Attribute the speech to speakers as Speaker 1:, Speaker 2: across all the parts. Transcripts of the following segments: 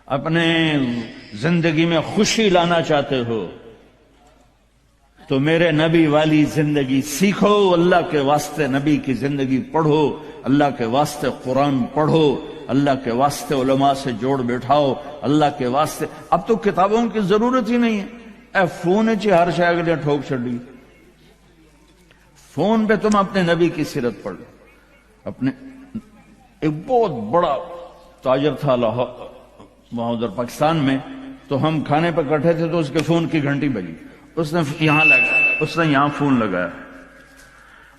Speaker 1: اپنے زندگی میں خوشی لانا چاہتے ہو تو میرے نبی والی زندگی سیکھو، اللہ کے واسطے نبی کی زندگی پڑھو، اللہ کے واسطے قرآن پڑھو، اللہ کے واسطے علماء سے جوڑ بیٹھاؤ، اللہ کے واسطے۔ اب تو کتابوں کی ضرورت ہی نہیں ہے، اے فون چی ہر شے اگلے ٹھوک چھڑی، فون پہ تم اپنے نبی کی سیرت پڑھ لو۔ اپنے ایک بہت بڑا تاجر تھا وہاں ادھر پاکستان میں، تو ہم کھانے پہ کٹھے تھے تو اس کے فون کی گھنٹی بجی، اس نے یہاں فون لگایا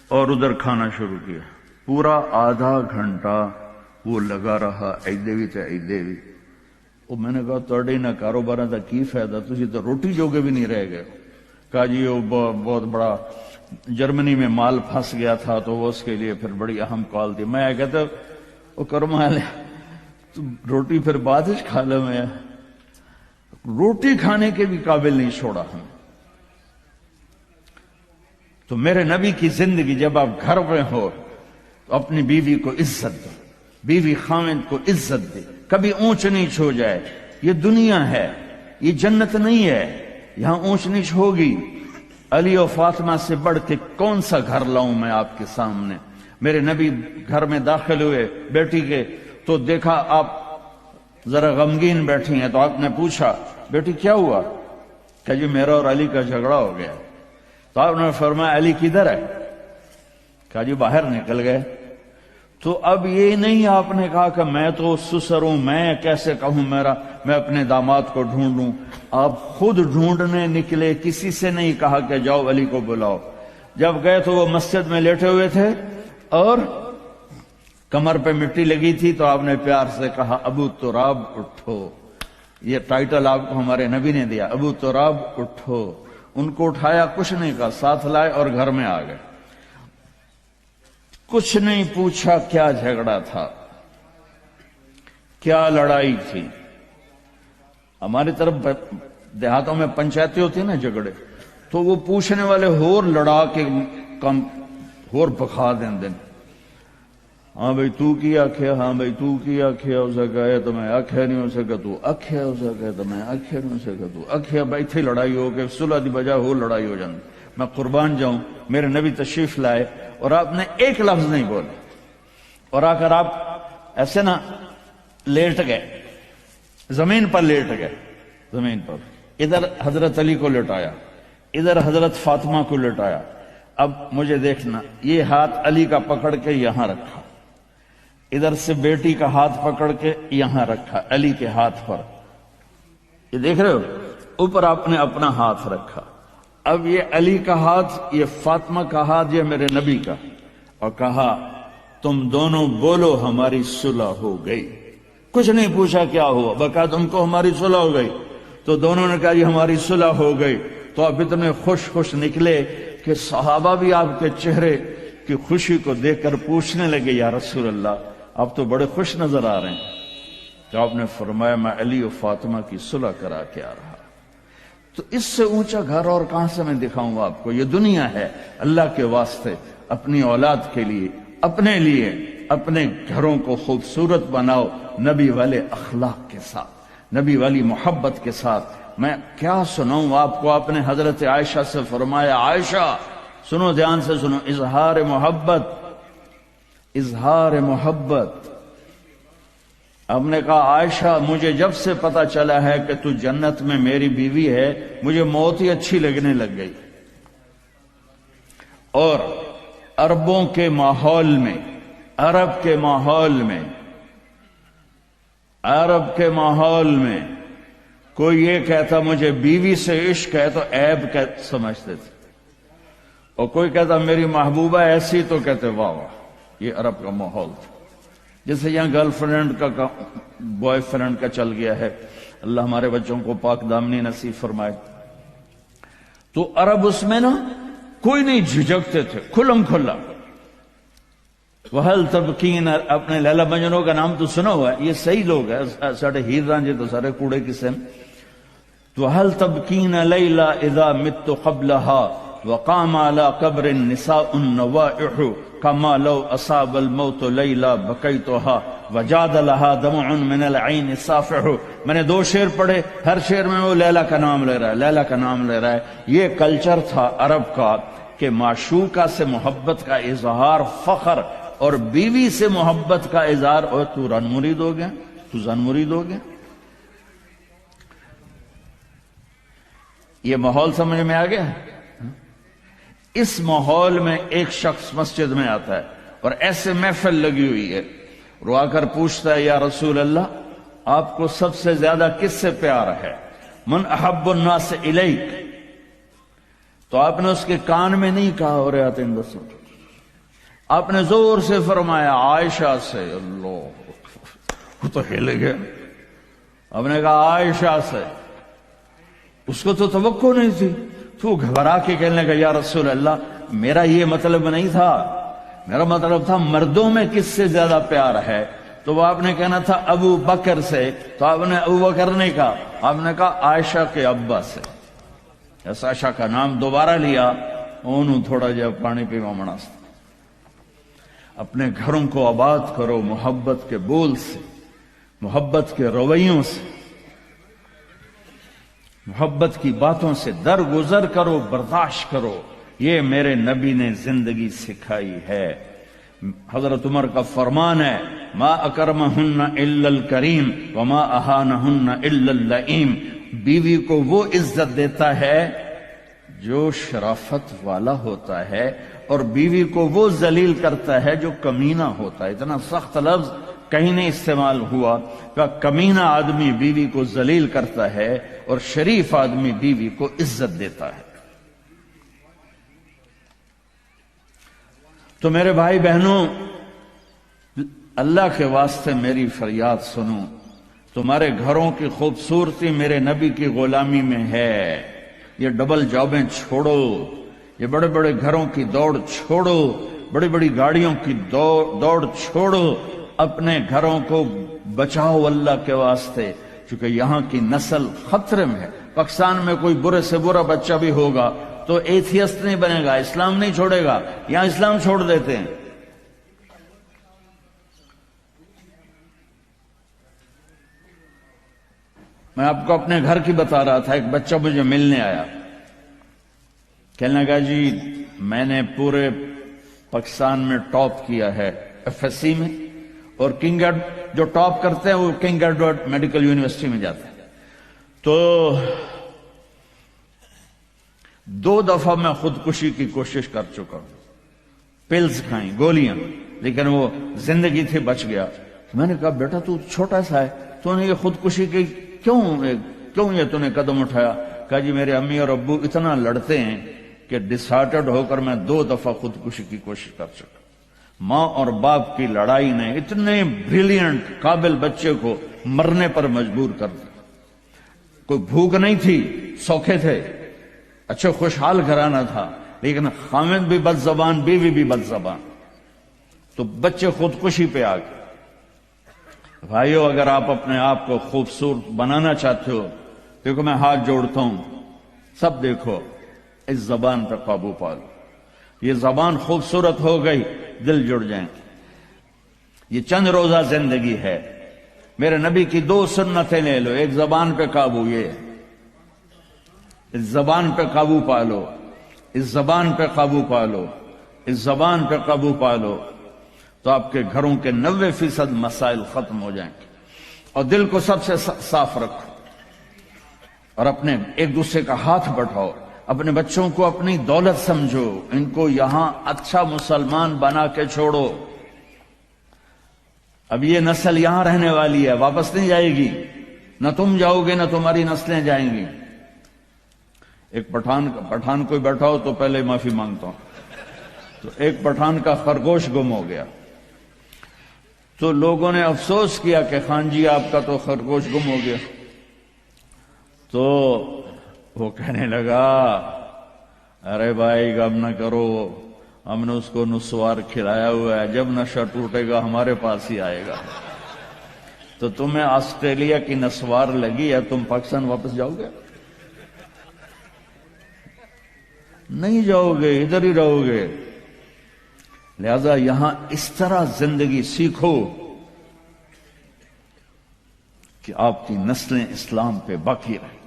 Speaker 1: اور ادھر کھانا شروع کیا، پورا آدھا گھنٹہ وہ لگا رہا، ایدے بھی تے ایدے بھی۔ وہ میں نے کہا توڑے نہ کاروبار دا کی فائدہ، تسی تو روٹی جوگے بھی نہیں رہ گئے۔ کہا جی وہ بہت بڑا جرمنی میں مال پھنس گیا تھا تو وہ اس کے لیے پھر بڑی اہم کال تھی۔ میں کہتا وہ کرما لے تو روٹی پھر بعد ہی کھا لے، میں روٹی کھانے کے بھی قابل نہیں چھوڑا ہم۔ تو میرے نبی کی زندگی، جب آپ گھر میں ہو تو اپنی بیوی کو عزت دو، بیوی خاوند کو عزت دے، کبھی اونچ نیچ ہو جائے۔ یہ دنیا ہے، یہ جنت نہیں ہے، یہاں اونچ نیچ ہوگی۔ علی و فاطمہ سے بڑھ کے کون سا گھر لاؤں میں آپ کے سامنے؟ میرے نبی گھر میں داخل ہوئے بیٹی کے تو دیکھا آپ ذرا غمگین بیٹھی ہیں، تو آپ نے پوچھا بیٹی کیا ہوا؟ کہ جی میرا اور علی کا جھگڑا ہو گیا۔ تو آپ نے فرمایا علی کدھر ہے؟ کہا جی باہر نکل گئے۔ تو اب یہ نہیں آپ نے کہا کہ میں تو سسر ہوں، میں کیسے کہوں میں اپنے داماد کو ڈھونڈوں۔ آپ خود ڈھونڈنے نکلے، کسی سے نہیں کہا کہ جاؤ علی کو بلاؤ۔ جب گئے تو وہ مسجد میں لیٹے ہوئے تھے اور کمر پہ مٹی لگی تھی، تو آپ نے پیار سے کہا ابو تراب اٹھو۔ یہ ٹائٹل آپ کو ہمارے نبی نے دیا، ابو تراب اٹھو۔ ان کو اٹھایا، کچھ نہیں کہا، ساتھ لائے اور گھر میں آ گئے۔ کچھ نہیں پوچھا کیا جھگڑا تھا، کیا لڑائی تھی۔ ہماری طرف دیہاتوں میں پنچایتیں ہوتی ہیں نا جھگڑے، تو وہ پوچھنے والے ہور لڑا کے کم ہور بکھا دیں۔ ہاں بھئی تو کی آکھیا، ہاں بھئی تو کی آکھیا، ہو سکا ہے تو میں آکھیا نہیں ہو سکا، تو آکھیا ہو سکا ہے تو میں آکھیا نہیں ہو سکا، تو آکھیا بھائی تھی لڑائی ہو کے صلح دی بجائے ہو لڑائی ہو جاندی۔ میں قربان جاؤں، میرے نبی تشریف لائے اور آپ نے ایک لفظ نہیں بولے، اور آ کر آپ ایسے نا لیٹ گئے، زمین پر لیٹ گئے، زمین پر۔ ادھر حضرت علی کو لٹایا، ادھر حضرت فاطمہ کو لٹایا۔ اب مجھے دیکھنا، یہ ہاتھ علی کا پکڑ کے یہاں رکھا، ادھر سے بیٹی کا ہاتھ پکڑ کے یہاں رکھا علی کے ہاتھ پر، یہ دیکھ رہے ہو، اوپر آپ نے اپنا ہاتھ رکھا۔ اب یہ علی کا ہاتھ، یہ فاطمہ کا ہاتھ، یہ میرے نبی کا، اور کہا تم دونوں بولو ہماری صلح ہو گئی۔ کچھ نہیں پوچھا کیا ہوا، بکا تم کو ہماری صلح ہو گئی۔ تو دونوں نے کہا یہ ہماری صلح ہو گئی۔ تو اب اتنے خوش نکلے کہ صحابہ بھی آپ کے چہرے کی خوشی کو دیکھ کر پوچھنے لگے یا رسول اللہ آپ تو بڑے خوش نظر آ رہے ہیں۔ تو آپ نے فرمایا میں علی و فاطمہ کی صلح کرا کے آ رہا۔ تو اس سے اونچا گھر اور کہاں سے میں دکھاؤں گا آپ کو؟ یہ دنیا ہے، اللہ کے واسطے اپنی اولاد کے لیے، اپنے لیے، اپنے گھروں کو خوبصورت بناؤ نبی والے اخلاق کے ساتھ، نبی والی محبت کے ساتھ۔ میں کیا سناؤں آپ کو؟ آپ نے حضرت عائشہ سے فرمایا عائشہ سنو، دھیان سے سنو، اظہار محبت، اظہار محبت۔ آپ نے کہا عائشہ مجھے جب سے پتا چلا ہے کہ تو جنت میں میری بیوی ہے، مجھے موت ہی اچھی لگنے لگ گئی۔ اور عربوں کے ماحول میں، عرب کے ماحول میں کوئی یہ کہتا مجھے بیوی سے عشق ہے تو عیب سمجھتے تھے، اور کوئی کہتا میری محبوبہ ایسی تو کہتے واہ واہ۔ یہ عرب کا ماحول تھا، جیسے یہاں گرل فرینڈ کا بوائے فرینڈ کا چل گیا ہے۔ اللہ ہمارے بچوں کو پاک دامنی نصیب فرمائے۔ تو عرب اس میں نا کوئی نہیں جھجکتے تھے، کھلم کھلا۔ وَهَلْ تَبْكِينَ، اپنے لیلا مجنوں کا نام تو سنا ہوا ہے، یہ صحیح لوگ ہیں، ساڑھے ہیر رانجے تو سارے کوڑے قسم۔ تو وَهَلْ تَبْكِينَ لَيْلَا اِذَا مِتُّ قَبْلَهَا، وقام على قبر النساء النوائح كما لو أصاب الموت ليلا بكيتها وجاد لها دمع من العين صافح. میں نے 2 شعر پڑھے، ہر شعر میں وہ لیلا کا نام لے رہا ہے، لیلا کا نام لے رہا ہے. یہ کلچر تھا عرب کا کہ معشوقہ سے محبت کا اظہار فخر، اور بیوی سے محبت کا اظہار اور تو رن مرید ہو گیا، تو زن مرید ہو گیا. یہ ماحول سمجھ میں آ گیا. اس ماحول میں ایک شخص مسجد میں آتا ہے اور ایسے محفل لگی ہوئی ہے، رو آ کر پوچھتا ہے یا رسول اللہ آپ کو سب سے زیادہ کس سے پیار ہے؟ من احب الناس الیک. تو آپ نے اس کے کان میں نہیں کہا ہو رہا تھا، آپ نے زور سے فرمایا عائشہ سے. اللہ، وہ تو ہل گیا. آپ نے کہا عائشہ سے. اس کو تو توقع نہیں تھی، تو گھبرا کے کہنے لگا یا رسول اللہ میرا یہ مطلب نہیں تھا، میرا مطلب تھا مردوں میں کس سے زیادہ پیار ہے. تو وہ آپ نے کہنا تھا ابو بکر سے، تو آپ نے ابو بکر نہیں کہا، آپ نے کہا عائشہ کے ابا سے. عائشہ کا نام دوبارہ لیا، انہوں تھوڑا جا پانی پیوا مناسب. اپنے گھروں کو آباد کرو محبت کے بول سے، محبت کے رویوں سے، محبت کی باتوں سے درگزر کرو، برداشت کرو. یہ میرے نبی نے زندگی سکھائی ہے. حضرت عمر کا فرمان ہے ما اکرمہن الا الکریم وما اہانہن الا اللئیم. بیوی کو وہ عزت دیتا ہے جو شرافت والا ہوتا ہے، اور بیوی کو وہ ذلیل کرتا ہے جو کمینہ ہوتا ہے. اتنا سخت لفظ کہیں نہیں استعمال ہوا کہ کمینہ آدمی بیوی کو ذلیل کرتا ہے اور شریف آدمی بیوی کو عزت دیتا ہے. تو میرے بھائی بہنوں، اللہ کے واسطے میری فریاد سنو. تمہارے گھروں کی خوبصورتی میرے نبی کی غلامی میں ہے. یہ ڈبل جابیں چھوڑو، یہ بڑے بڑے گھروں کی دوڑ چھوڑو، بڑی بڑی گاڑیوں کی دوڑ چھوڑو. اپنے گھروں کو بچاؤ اللہ کے واسطے، چونکہ یہاں کی نسل خطرے میں ہے. پاکستان میں کوئی برے سے برا بچہ بھی ہوگا تو ایتھیسٹ نہیں بنے گا، اسلام نہیں چھوڑے گا. یہاں اسلام چھوڑ دیتے ہیں. میں آپ کو اپنے گھر کی بتا رہا تھا. ایک بچہ مجھے ملنے آیا، کہنے لگا جی میں نے پورے پاکستان میں ٹاپ کیا ہے ایف ایس سی میں، اور کنگ جو ٹاپ کرتے ہیں وہ کنگ ایڈورڈ میڈیکل یونیورسٹی میں جاتے ہیں. تو 2 دفعہ میں خودکشی کی کوشش کر چکا ہوں، پلز کھائیں، گولیاں، لیکن وہ زندگی تھی بچ گیا. میں نے کہا بیٹا تو چھوٹا سا ہے، تو نے یہ خودکشی کی کیوں یہ تو نے قدم اٹھایا؟ کہا جی میرے امی اور ابو اتنا لڑتے ہیں کہ ڈسہارٹڈ ہو کر میں 2 دفعہ خودکشی کی کوشش کر چکا. ماں اور باپ کی لڑائی نے اتنے بریلینٹ قابل بچے کو مرنے پر مجبور کر دیا. کوئی بھوک نہیں تھی، سوکھے تھے، اچھا خوشحال گھرانہ تھا، لیکن خامد بھی بد زبان، بیوی بھی بد زبان، تو بچے خودکشی پہ آ گئے. بھائیو اگر آپ اپنے آپ کو خوبصورت بنانا چاہتے ہو، دیکھو میں ہاتھ جوڑتا ہوں، سب دیکھو اس زبان پہ قابو پالو. یہ زبان خوبصورت ہو گئی، دل جڑ جائیں. یہ چند روزہ زندگی ہے. میرے نبی کی 2 سنتیں لے لو. ایک زبان پہ قابو، یہ اس زبان پہ قابو پالو، اس زبان پہ قابو پالو، اس زبان پہ قابو پالو، تو آپ کے گھروں کے 90% مسائل ختم ہو جائیں گے. اور دل کو سب سے صاف رکھو، اور اپنے ایک دوسرے کا ہاتھ بٹھاؤ. اپنے بچوں کو اپنی دولت سمجھو، ان کو یہاں اچھا مسلمان بنا کے چھوڑو. اب یہ نسل یہاں رہنے والی ہے، واپس نہیں جائے گی. نہ تم جاؤ گے نہ تمہاری نسلیں جائیں گی. ایک پٹھان کوئی بیٹھا ہو تو پہلے معافی مانگتا ہوں. تو ایک پٹھان کا خرگوش گم ہو گیا، تو لوگوں نے افسوس کیا کہ خان جی آپ کا تو خرگوش گم ہو گیا. تو وہ کہنے لگا ارے بھائی غم نہ کرو، ہم نے اس کو نسوار کھلایا ہوا ہے، جب نشہ ٹوٹے گا ہمارے پاس ہی آئے گا. تو تمہیں آسٹریلیا کی نسوار لگی ہے، تم پاکستان واپس جاؤ گے؟ نہیں جاؤ گے، ادھر ہی رہو گے۔ لہذا یہاں اس طرح زندگی سیکھو کہ آپ کی نسلیں اسلام پہ باقی رہیں۔